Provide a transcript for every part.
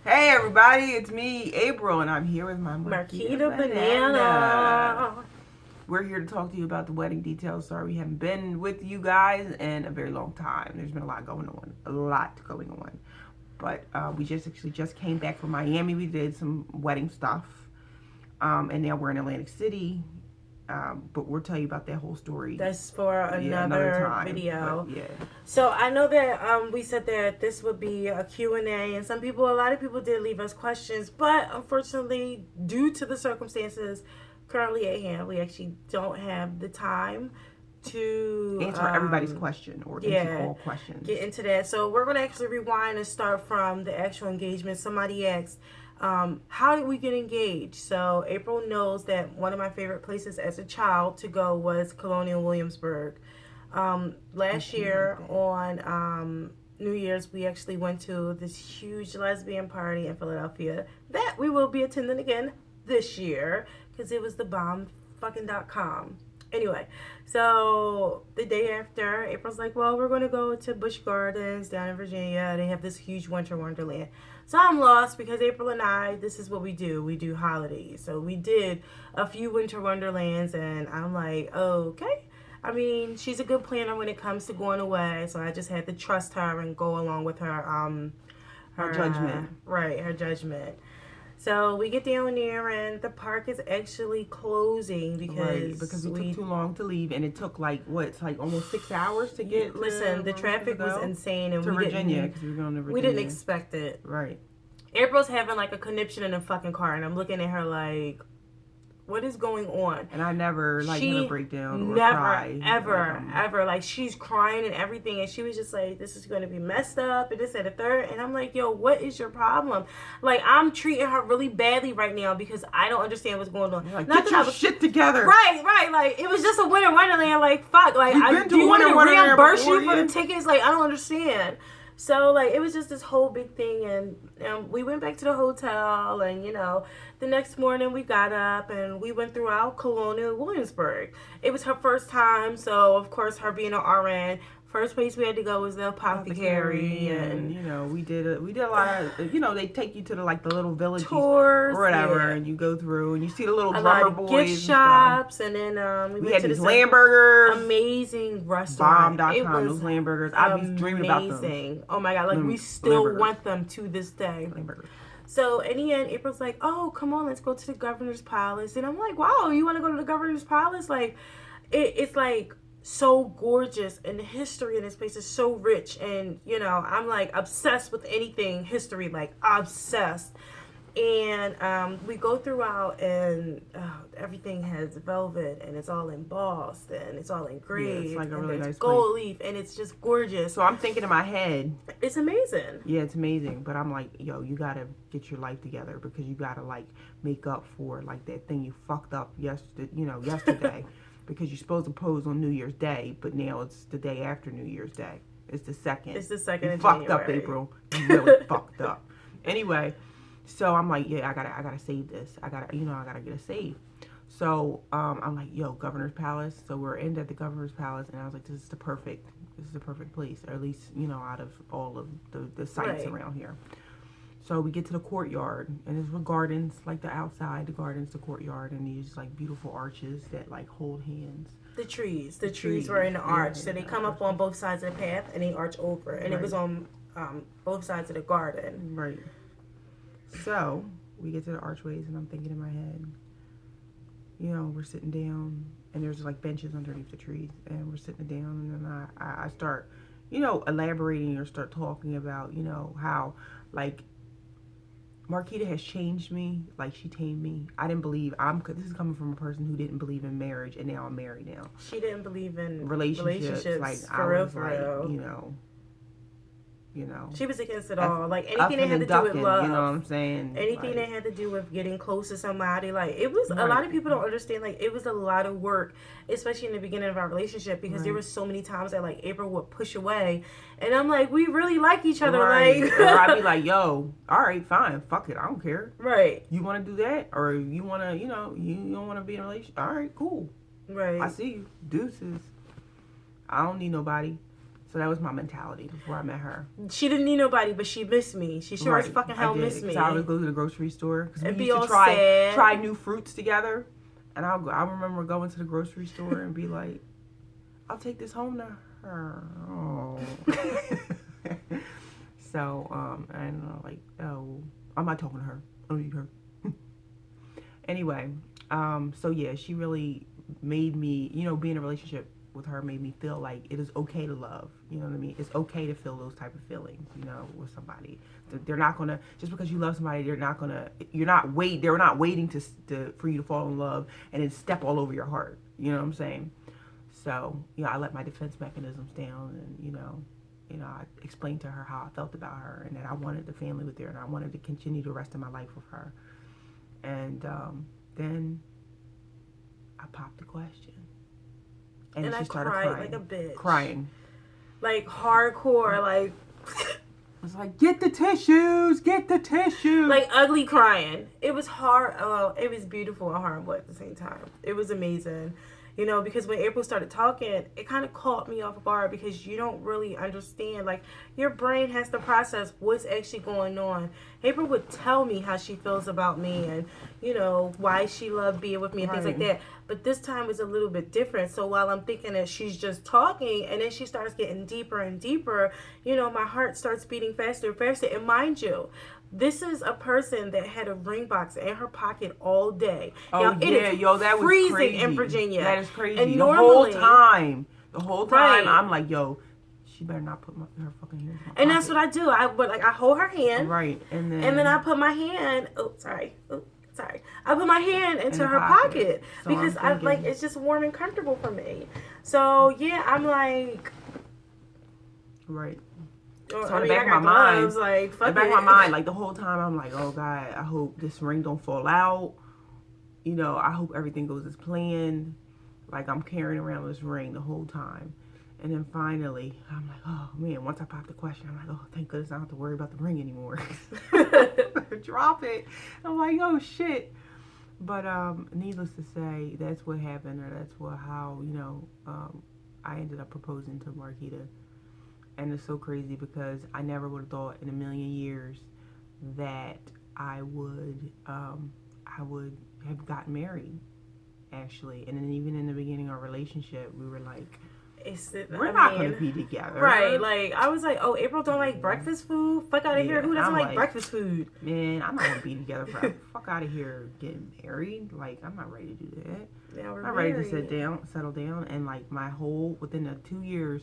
Hey everybody, it's me, April, and I'm here with my Marquita Banana. We're here to talk to you about the wedding details. Sorry we haven't been with you guys in a very long time. There's been a lot going on. But we just came back from Miami. We did some wedding stuff, and now we're in Atlantic City. But we'll tell you about that whole story. That's for another time, video. Yeah. So I know that we said that this would be a Q&A, and a lot of people did leave us questions, but unfortunately, due to the circumstances currently at hand, we actually don't have the time to answer everybody's question or answer all questions. Get into that. So we're going to actually rewind and start from the actual engagement. Somebody asked, how did we get engaged? So April knows that one of my favorite places as a child to go was Colonial Williamsburg. Last year on New Year's, we actually went to this huge lesbian party in Philadelphia that we will be attending again this year because it was the bomb.com. Anyway, so the day after, April's like, well, we're going to go to Busch Gardens down in Virginia. They have this huge winter wonderland. So I'm lost because April and I, this is what we do. We do holidays. So we did a few winter wonderlands, and I'm like, okay. I mean, she's a good planner when it comes to going away, so I just had to trust her and go along with her judgment. Her judgment. So we get down there, and the park is actually closing because we took too long to leave, and it took almost 6 hours to get. Listen, the traffic was insane, and to Virginia because we were going to Virginia. We didn't expect it. Right. April's having like a conniption in the fucking car, and I'm looking at her like, what is going on? And I never had a breakdown or cry. Ever. Like, she's crying and everything. And she was just like, this is going to be messed up. And this and the third. And I'm like, yo, what is your problem? Like, I'm treating her really badly right now because I don't understand what's going on. Like, get your shit together. Right. Like, it was just a winter wonderland. Like, fuck. Like, do you want me to reimburse you for the tickets? Like, I don't understand. So, like, it was just this whole big thing, and we went back to the hotel, and, the next morning we got up, and we went throughout Colonial Williamsburg. It was her first time, so, of course, her being an RN, first place we had to go was the apothecary, and we did a lot of, they take you to the little villages tours or whatever, and you go through and you see the little drummer boys, gift shops, and then we had to these Lamburgers, amazing restaurant. Bomb.com, those Lamburgers, I be dreaming about them. Oh my god, we still want them to this day. Lamburgers. So in the end, April's like, oh, come on, let's go to the Governor's Palace, and I'm like, wow, you want to go to the Governor's Palace? Like, it's like so gorgeous, and the history in this place is so rich, and I'm like obsessed with anything history, like obsessed. And we go throughout, and everything has velvet, and it's all embossed, and it's all engraved. It's like a really nice gold leaf, and it's just gorgeous. So I'm thinking in my head, it's amazing. Yeah, it's amazing. But I'm like, yo, you gotta get your life together because you gotta make up for that thing you fucked up yesterday. Because you're supposed to pose on New Year's Day, but now it's the day after New Year's Day. It's the second. It's the second. You fucked up, April. You really fucked up. Anyway, so I'm like, yeah, I gotta save this. I gotta get a save. So I'm like, yo, Governor's Palace. So we're in at the Governor's Palace, and I was like, this is the perfect place, or at least out of all of the sites around here. So we get to the courtyard, and there's gardens, like the outside, the gardens, the courtyard, and these beautiful arches that hold hands. The trees were in the arch, so they come up on both sides of the path, and they arch over, and it was on both sides of the garden. Right. So we get to the archways, and I'm thinking in my head, we're sitting down, and there's benches underneath the trees, and we're sitting down, and then I start, elaborating or start talking about, how Marquita has changed me, she tamed me. I didn't believe, this is coming from a person who didn't believe in marriage, and now I'm married now. She didn't believe in relationships. For real. She was against it all. Anything that had to do with love. You know what I'm saying? Anything that had to do with getting close to somebody. It was, a lot of people don't understand, it was a lot of work, especially in the beginning of our relationship, because there were so many times that, April would push away, and I'm like, we really like each other. Or I'd be like, yo, all right, fine, fuck it, I don't care. Right. You want to do that? Or you want to, you don't want to be in a relationship? All right, cool. Right. I see you. Deuces. I don't need nobody. So that was my mentality before I met her. She didn't need nobody, but she missed me. She sure as fucking hell missed me. So I would go to the grocery store because we and used to try new fruits together. And I remember going to the grocery store and be like, I'll take this home to her. Oh. So, and like, oh, I'm not talking to her. I don't need her. Anyway, so yeah, she really made me, being in a relationship with her made me feel like it is okay to love. You know what I mean? It's okay to feel those type of feelings, with somebody. They're not gonna, just because you love somebody, they're not waiting for you to fall in love and then step all over your heart. You know what I'm saying? So, I let my defense mechanisms down, and I explained to her how I felt about her and that I wanted the family with her and I wanted to continue the rest of my life with her. And then I popped the question. And she started crying. Like a bitch. Crying. Like hardcore, like... I was like, get the tissues! Like ugly crying. It was hard. It was beautiful and horrible at the same time. It was amazing. Because when April started talking, it kind of caught me off guard because you don't really understand. Like, your brain has to process what's actually going on. April would tell me how she feels about me and, why she loved being with me and things like that. But this time was a little bit different. So while I'm thinking that she's just talking and then she starts getting deeper and deeper, my heart starts beating faster and faster. And mind you, this is a person that had a ring box in her pocket all day. Oh, now, that was freezing crazy. in Virginia. That is crazy. And the whole time, I'm like, yo, she better not put her fucking hand in my pocket. And that's what I do. I hold her hand. Right. And then I put my hand, I put my hand into her pocket so because it's just warm and comfortable for me. So, yeah, I'm like... Right. So in the back of my mind, like the whole time, I'm like, oh God, I hope this ring don't fall out. I hope everything goes as planned. Like, I'm carrying around this ring the whole time. And then finally, I'm like, oh man, once I pop the question, I'm like, oh, thank goodness I don't have to worry about the ring anymore. Drop it. I'm like, oh shit. But needless to say, that's what happened, or how I ended up proposing to Marquita. And it's so crazy because I never would have thought in a million years that I would have gotten married, actually. And then even in the beginning of our relationship, we were like, we're not going to be together. Right. Like, I was like, oh, April don't like breakfast food? Fuck out of here. Who doesn't like breakfast food? Man, I'm not going to be together forever. Fuck out of here getting married. Like, I'm not ready to do that. Now we're I'm married. ready to settle down. And, like, within the 2 years,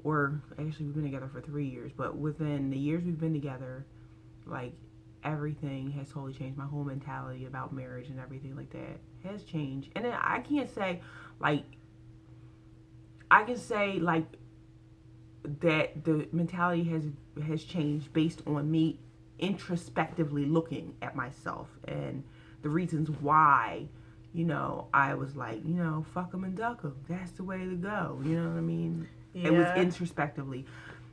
or actually we've been together for 3 years, but within the years we've been together, like, everything has totally changed. My whole mentality about marriage and everything like that has changed. And then I can say that the mentality has changed based on me introspectively looking at myself and the reasons why, I was like, fuck them and duck them. That's the way to go. You know what I mean? Yeah. It was introspectively,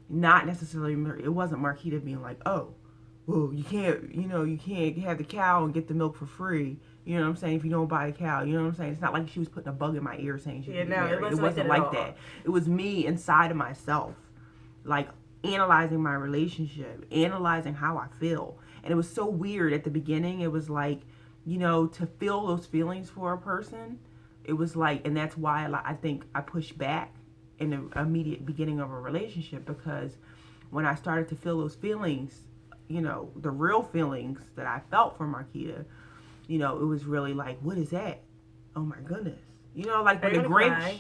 not necessarily. It wasn't Marquita being like, "Oh, well, you can't have the cow and get the milk for free." You know what I'm saying? If you don't buy a cow, you know what I'm saying? It's not like she was putting a bug in my ear saying she was married. It wasn't like that. It was me inside of myself, like analyzing my relationship, analyzing how I feel, and it was so weird at the beginning. It was like, to feel those feelings for a person, it was like, and that's why I think I pushed back in the immediate beginning of a relationship, because when I started to feel those feelings, the real feelings that I felt for Marquita, it was really like, what is that? Oh my goodness. Like when the Grinch,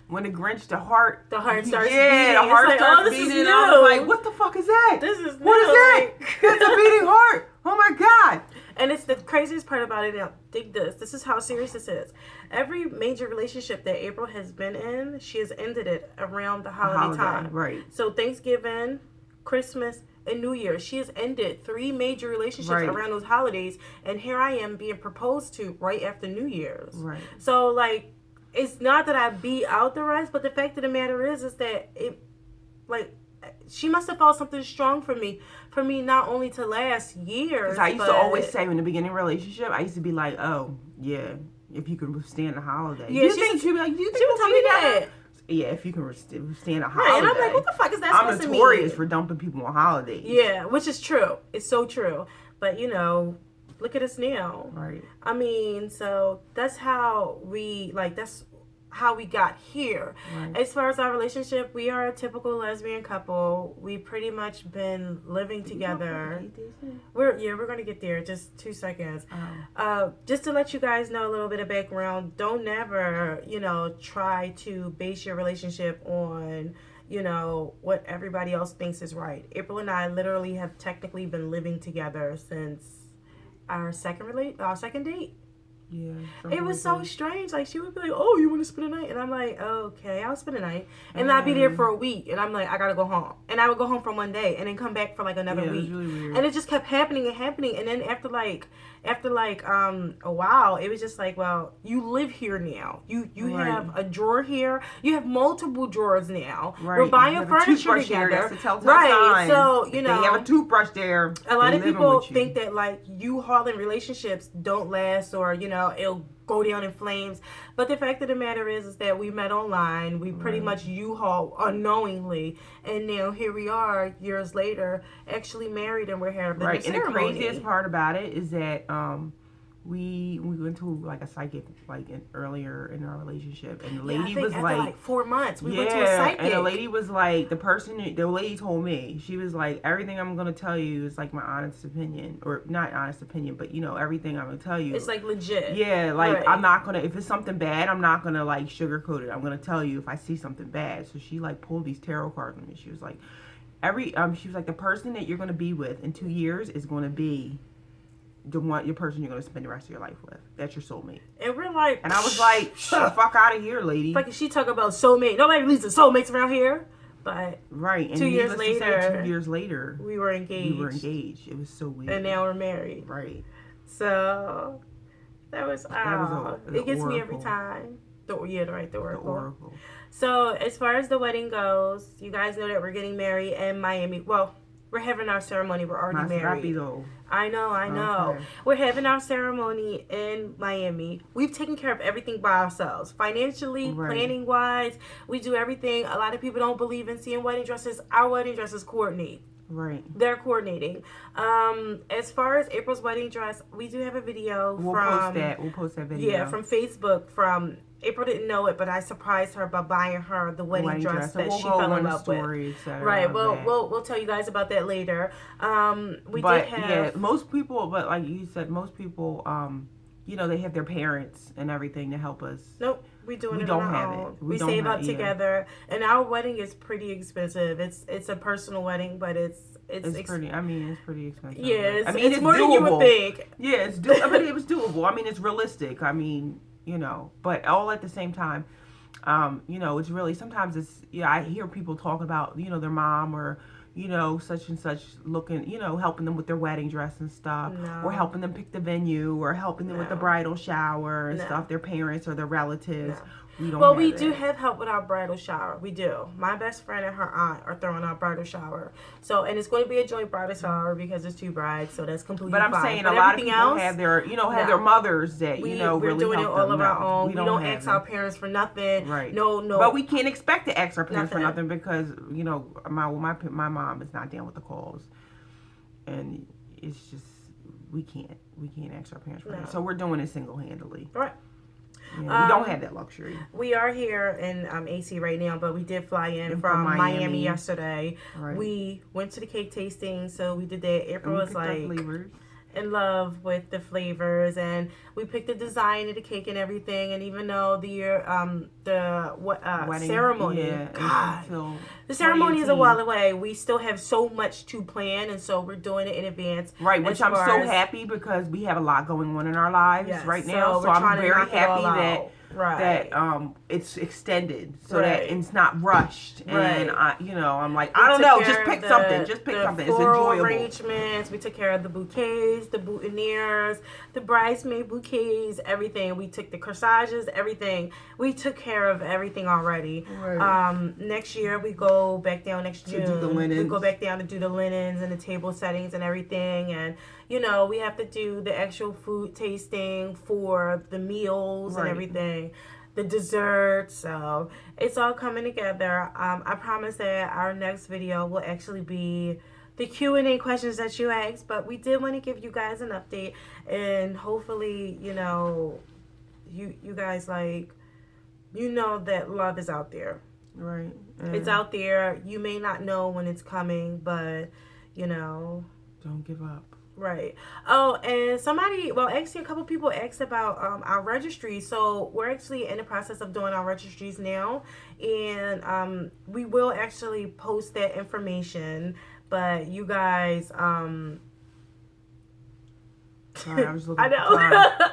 when the Grinch, the heart starts beating. Yeah, the heart starts beating. And I was like, what the fuck is that? This is what is that? That's a beating heart. Oh my God. And it's the craziest part about it. Now, dig this. This is how serious this is. Every major relationship that April has been in, she has ended it around the holiday time. Right. So Thanksgiving, Christmas, and New Year. She has ended 3 major relationships around those holidays. And here I am being proposed to right after New Year's. Right. So, like, it's not that I beat out the rest, but the fact of the matter is that it, like, she must have felt something strong for me not only to last years. Because I used to always say in the beginning of a relationship, I used to be like, oh, yeah, if you can withstand a holiday. Yeah, Do you think she'd be like, do you think she would we'll tell be me together? that. Yeah, if you can withstand a holiday. Right, and I'm like, what the fuck is that I'm supposed to mean? notorious for dumping people on holidays. Yeah, which is true. It's so true. But, look at us now. Right. I mean, so that's how that's how we got here. Right. As far as our relationship, we are a typical lesbian couple. We pretty much been living together. We're gonna get there. Just 2 seconds. Just to let you guys know a little bit of background. Don't never, try to base your relationship on what everybody else thinks is right. April and I literally have technically been living together since our second date. Yeah. It was so strange. Like, she would be like, oh, you want to spend a night? And I'm like, okay, I'll spend a night. And I'd be there for a week. And I'm like, I got to go home. And I would go home for one day and then come back for like another week. It was really weird. And it just kept happening and happening. And then after a while, it was just like, well, you live here now. You Right. have a drawer here. You have multiple drawers now. Right. We're buying You have furniture a together. That's the telltale Right. sign. So, If they have a toothbrush there. a lot of they living people with you. think that like U-Hauling relationships don't last, or it'll go down in flames. But the fact of the matter is that we met online. We pretty much U-Haul unknowingly, and now here we are years later, actually married, and we're having right. the And the ceremony. craziest part about it is that we went to like a psychic earlier in our relationship, and the lady I think was after like 4 months we went to a psychic. and the lady was like, the lady told me, she was like, everything I'm gonna tell you is like my honest opinion, or not honest opinion, but everything I'm gonna tell you, it's like legit. Yeah, like Right. I'm not gonna, if it's something bad, I'm not gonna like sugarcoat it. I'm gonna tell you if I see something bad. So she like pulled these tarot cards on me. She was like, she was like, the person that you're gonna be with in 2 years is gonna be your person you're gonna spend the rest of your life with. That's your soulmate. And we're like, and I was like, shut the fuck out of here, lady. Like, she talk about soulmate. Nobody believes in soulmates around here. But right, and 2 years later, 2 years later, we were engaged. It was so weird. And now we're married. Right. So that was it gets me every time. The oracle. So as far as the wedding goes, you guys know that we're getting married in Miami. Well, we're having our ceremony. We're already married. I know. Okay. We're having our ceremony in Miami. We've taken care of everything by ourselves. Financially, planning-wise, we do everything. A lot of people don't believe in seeing wedding dresses. Our wedding dresses coordinate. Right. They're coordinating. As far as April's wedding dress, we do have a video We'll post that video. Yeah, from Facebook. April didn't know it, but I surprised her by buying her the wedding dress that she fell in love with. Right. We'll tell you guys about that later. Most people, but like you said, most people, they have their parents and everything to help us. Nope. We don't have it. We save up together, and our wedding is pretty expensive. It's a personal wedding, but it's pretty. I mean, it's pretty expensive. Yeah, it's more doable. than you would think. Yeah, it's doable. I mean, it was doable. I mean, it's realistic. I mean, but all at the same time, it's really, sometimes it's, I hear people talk about, their mom or, such and such looking, helping them with their wedding dress and stuff, or helping them pick the venue, or helping them with the bridal shower and stuff, their parents or their relatives. We do have help with our bridal shower. We do. My best friend and her aunt are throwing our bridal shower. So, and it's going to be a joint bridal shower because there's 2 brides. So that's completely fine. But I'm saying a lot of people have their, their mothers that, we're really doing it help all them. of our own. We don't ask them. our parents for nothing. Right. No. But we can't expect to ask our parents for nothing because, my mom is not down with the calls. And it's just, we can't ask our parents for that. So we're doing it single-handedly. Right. Yeah, we don't have that luxury. We are here in AC right now, but we did fly in from Miami yesterday. Right. We went to the cake tasting, so we did that. April was like in love with the flavors, and we picked the design of the cake and everything. And even though the wedding ceremony, the ceremony is a while away, we still have so much to plan, and so we're doing it in advance. Right, which I'm so happy because we have a lot going on in our lives right now. So I'm very happy that Right. that it's extended so that Right. it's not rushed. And Right. I'm like, We I don't took know, care just of pick something. Just pick the something. It's floral enjoyable. arrangements. We took care of the bouquets, the boutonnieres, the bridesmaid bouquets, everything. We took the corsages, everything. We took care of everything already. Right. Next year we go back down next To June. do the We linens. go back down to do the linens and the table settings and everything. And we have to do the actual food tasting for the meals and Right. everything. The desserts, so it's all coming together. I promise that our next video will actually be the Q&A questions that you asked, but we did want to give you guys an update, and hopefully, you guys that love is out there. Right. It's out there. You may not know when it's coming, but don't give up. Right. Oh, and actually a couple people asked about our registry. So we're actually in the process of doing our registries now, and we will actually post that information. But you guys, Sorry, I was looking I at the know.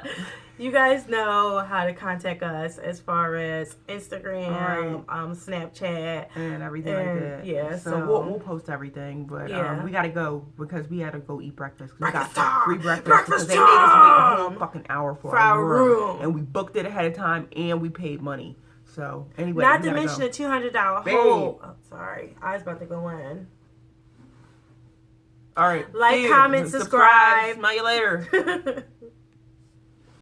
time. You guys know how to contact us as far as Instagram, Right. Snapchat, And everything and like that. yeah, So we'll post everything, but Yeah. we gotta go because we had to go eat breakfast. We Breakfast got time! free breakfast Breakfast because they made us wait a time! whole fucking hour for our our room. and we booked it ahead of time and we paid money. So anyway, Not we to gotta mention go. the $200 Babe. hold. Oh, sorry, I was about to go in. All right, Like, see you. comment, subscribe. Smell you later.